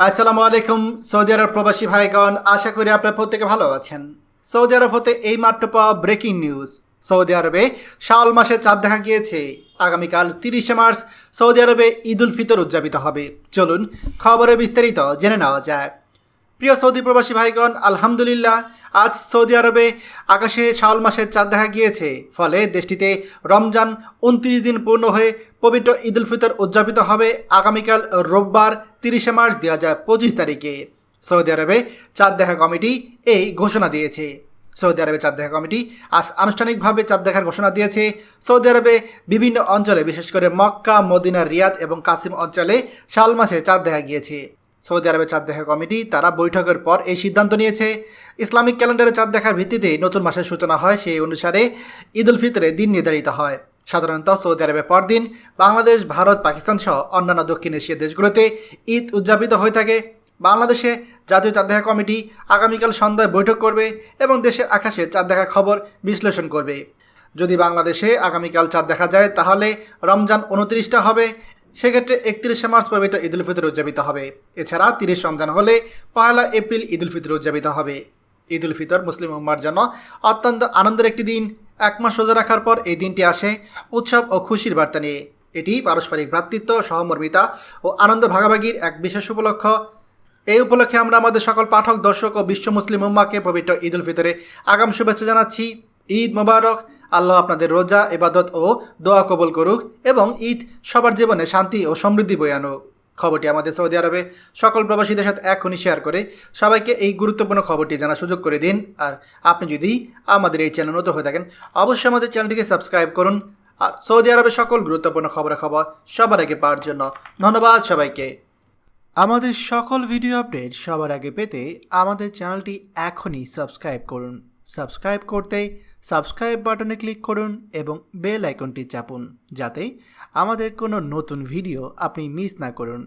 আসসালামু আলাইকুম সৌদি আরব প্রবাসী ভাইগণ, আশা করি আপনারা প্রত্যেকে ভালো আছেন। সৌদি আরব হতে এই মাত্র পাওয়া ব্রেকিং নিউজ। সৌদি আরবে শাওয়াল মাসে চাঁদ দেখা গিয়েছে। আগামীকাল 30শে মার্চ সৌদি আরবে ঈদ উল ফিতর উদযাপিত হবে। চলুন খবরে বিস্তারিত জেনে নেওয়া যায়। প্রিয় সৌদি প্রবাসী ভাইগণ, আলহামদুলিল্লাহ আজ সৌদি আরবে আকাশে শাওয়াল মাসের চাঁদ দেখা গিয়েছে। ফলে দেশটিতে রমজান 29 দিন পূর্ণ হয়ে পবিত্র ঈদ উল ফিতর উদযাপিত হবে আগামীকাল রোববার 30শে মার্চ 2025 তারিখে। সৌদি আরবে চাঁদ দেখা কমিটি এই ঘোষণা দিয়েছে। সৌদি আরবে চাঁদ দেখা কমিটি আজ আনুষ্ঠানিকভাবে চাঁদ দেখার ঘোষণা দিয়েছে। সৌদি আরবে বিভিন্ন অঞ্চলে, বিশেষ করে মক্কা, মদিনা, রিয়াদ এবং কাসিম অঞ্চলে শাওয়াল মাসে চাঁদ দেখা গিয়েছে। সৌদি আরবের চাঁদ দেখা কমিটি তারা বৈঠকের পর এই সিদ্ধান্ত নিয়েছে। ইসলামিক ক্যালেন্ডারে চাঁদ দেখার ভিত্তিতে নতুন মাসের সূচনা হয়, সেই অনুসারে ঈদ উল ফিতরের দিন নির্ধারিত হয়। সাধারণত সৌদি আরবে পরদিন বাংলাদেশ, ভারত, পাকিস্তান সহ অন্যান্য দক্ষিণ এশিয়ার দেশগুলোতে ঈদ উদযাপিত হয়ে থাকে। বাংলাদেশে জাতীয় চাঁদ দেখা কমিটি আগামীকাল সন্ধ্যায় বৈঠক করবে এবং দেশের আকাশে চাঁদ দেখার খবর বিশ্লেষণ করবে। যদি বাংলাদেশে আগামীকাল চাঁদ দেখা যায় তাহলে রমজান 29টা হবে। সেক্ষেত্রে 31শে মার্চ পবিত্র ঈদ উল ফিতর উদযাপিত হবে। এছাড়া 30 রমজান হলে 1 এপ্রিল ঈদ উল ফিতর উদযাপিত হবে। ঈদ উল ফিতর মুসলিম উম্মার জন্য অত্যন্ত আনন্দের একটি দিন। 1 মাস রোজা রাখার পর এই দিনটি আসে উৎসব ও খুশির বার্তা নিয়ে। এটি পারস্পরিক ভ্রাতৃত্ব, সহমর্মিতা ও আনন্দ ভাগাভাগির এক বিশেষ উপলক্ষ। এই উপলক্ষে আমরা আমাদের সকল পাঠক, দর্শক ও বিশ্ব মুসলিম উম্মাকে পবিত্র ঈদ উল ফিতরে আগাম শুভেচ্ছা জানাচ্ছি। ঈদ মোবারক। আল্লাহ আপনাদের রোজা, ইবাদত ও দোয়া কবুল করুক এবং ঈদ সবার জীবনে শান্তি ও সমৃদ্ধি বয়ে আনুক। খবরটি আমাদের সৌদি আরবে সকল প্রবাসীদের সাথে এখনই শেয়ার করে সবাইকে এই গুরুত্বপূর্ণ খবরটি জানার সুযোগ করে দিন। আর আপনি যদি আমাদের এই চ্যানেল নতুন হয়ে থাকেন, অবশ্যই আমাদের চ্যানেলটিকে সাবস্ক্রাইব করুন। আর সৌদি আরবের সকল গুরুত্বপূর্ণ খবর সবার আগে পাওয়ার জন্য ধন্যবাদ সবাইকে। আমাদের সকল ভিডিও আপডেট সবার আগে পেতে আমাদের চ্যানেলটি এখনই সাবস্ক্রাইব করুন। সাবস্ক্রাইব করতে সাবস্ক্রাইব বাটনে ক্লিক করুন এবং বেল আইকনটি চাপুন, যাতে আমাদের কোনো নতুন ভিডিও আপনি মিস না করুন।